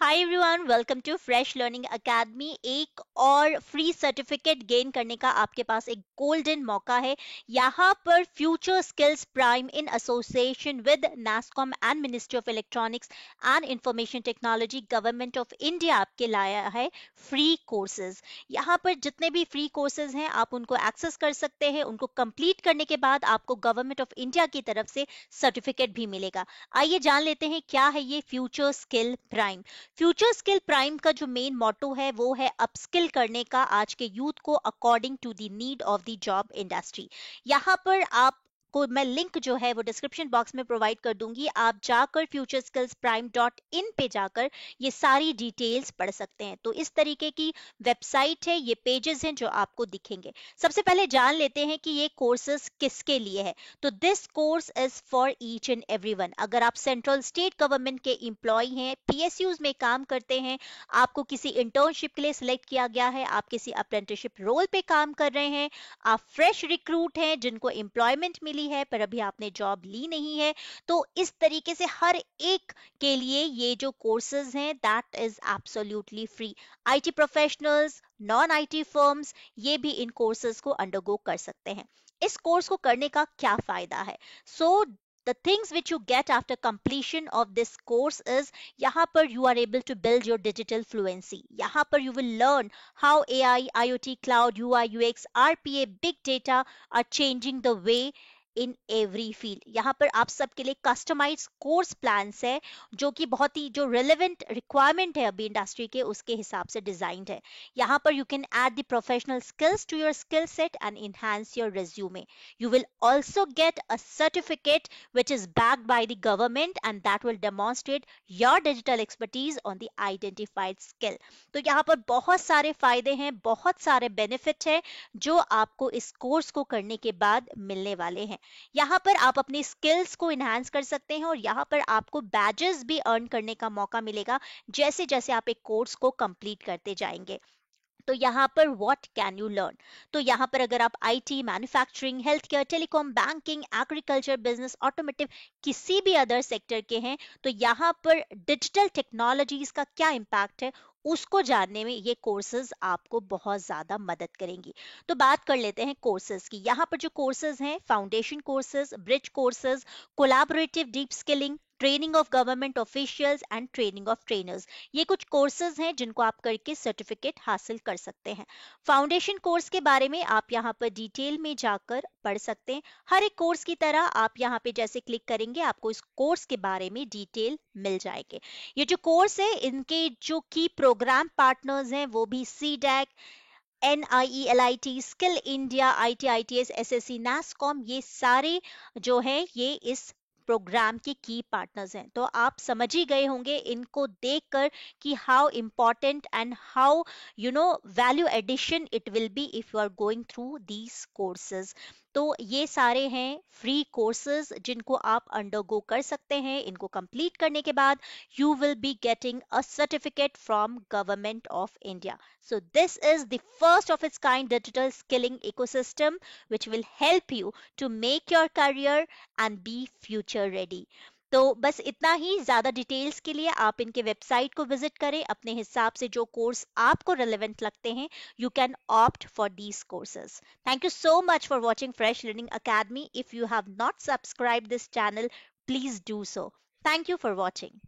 Hi everyone, welcome to fresh learning academy. एक और free certificate gain करने का आपके पास एक गोल्डन मौका है। यहाँ पर future skills prime in association with NASSCOM and ministry of electronics and information technology government of India आपके लाया है फ्री कोर्सेज। यहाँ पर जितने भी फ्री कोर्सेज हैं आप उनको एक्सेस कर सकते हैं। उनको कंप्लीट करने के बाद आपको गवर्नमेंट ऑफ इंडिया की तरफ से सर्टिफिकेट भी मिलेगा। आइए जान लेते हैं क्या है ये future skill prime. Future skill prime का जो मेन मोटो है वो है अपस्किल करने का आज के यूथ को according to the need of the job industry. यहाँ पर आप को मैं लिंक जो है वो डिस्क्रिप्शन बॉक्स में प्रोवाइड कर दूंगी। आप जाकर futureskillsprime.in पे जाकर ये सारी डिटेल्स पढ़ सकते हैं। तो इस तरीके की वेबसाइट है, ये पेजेस हैं जो आपको दिखेंगे। सबसे पहले जान लेते हैं कि ये कोर्सेज किसके लिए है। तो this course is for each and everyone. अगर आप सेंट्रल स्टेट गवर्नमेंट के एम्प्लॉय हैं, पीएसयूज में काम करते हैं, आपको किसी इंटर्नशिप के लिए सिलेक्ट किया गया है, आप किसी अप्रेंटिसशिप रोल पे काम कर रहे हैं, आप फ्रेश रिक्रूट हैं जिनको एम्प्लॉयमेंट मिली है पर अभी आपने जॉब ली नहीं है, तो इस तरीके से हर एक के लिए ये जो कोर्सेज हैं that is absolutely free. IT professionals, non IT firms ये भी इन कोर्सेज को अंडरगो कर सकते हैं। इस कोर्स को करने का क्या फायदा है? सो the things which you get after completion of this course is यहाँ पर you are able to build your digital fluency। यहाँ पर you will learn how AI, IoT, cloud, UI, UX, RPA, big data are changing the way in every field. यहाँ पर आप सबके लिए customise course plans है जो कि बहुत ही जो रिलेवेंट रिक्वायरमेंट है अभी इंडस्ट्री के उसके हिसाब से डिजाइंड है। यहाँ पर you can add the professional skills to your skill set and enhance your resume. You will also get a certificate which is backed by the government and that will demonstrate your digital expertise on the identified skill. तो यहाँ पर बहुत सारे फायदे हैं, बहुत सारे benefit है जो आपको इस कोर्स को करने के बाद मिलने वाले हैं। यहाँ पर आप अपनी स्किल्स को इनहांस कर सकते हैं और यहाँ पर आपको बैजेस भी अर्न करने का मौका मिलेगा जैसे जैसे आप एक कोर्स को कंप्लीट करते जाएंगे। तो यहाँ पर व्हाट कैन यू लर्न? तो यहाँ पर अगर आप IT, manufacturing, health care, telecom, banking, agriculture, business, automotive किसी भी अदर सेक्टर के हैं तो यहाँ पर डिजिटल टेक्नोलॉजीज का क्या इम्पैक्ट है उसको जानने में ये कोर्सेज आपको बहुत ज्यादा मदद करेंगी। तो बात कर लेते हैं कोर्सेज की। यहाँ पर जो कोर्सेज हैं foundation courses, bridge courses, collaborative deep skilling, training of government officials and training of trainers, ये कुछ कोर्सेज हैं जिनको आप करके सर्टिफिकेट हासिल कर सकते हैं। फाउंडेशन कोर्स के बारे में आप यहाँ पर डिटेल में जाकर पढ़ सकते हैं। हर एक कोर्स की तरह आप यहाँ पे जैसे क्लिक करेंगे आपको इस कोर्स के बारे में डिटेल मिल जाएंगे। ये जो कोर्स है इनके जो की प्रोग्राम पार्टनर्स हैं वो भी CDAC, NIELIT, skill India, ITITS, SSC, NASCOM, ये सारे जो है ये इस प्रोग्राम के की पार्टनर्स हैं। तो आप समझ ही गए होंगे इनको देखकर कि how important and how value addition it will be if you are going through these courses. तो ये सारे हैं फ्री कोर्सेज जिनको आप अंडरगो कर सकते हैं। इनको कंप्लीट करने के बाद you will be getting a certificate from government of India. So this is the first of its kind digital skilling ecosystem which will help you to make your career and be future ready. तो बस इतना ही। ज्यादा details के लिए आप इनके website को visit करें। अपने हिसाब से जो कोर्स आपको रेलेवेंट लगते हैं you can opt for these courses. Thank you so much for watching fresh learning academy. If you have not subscribe this channel please do so. Thank you for watching.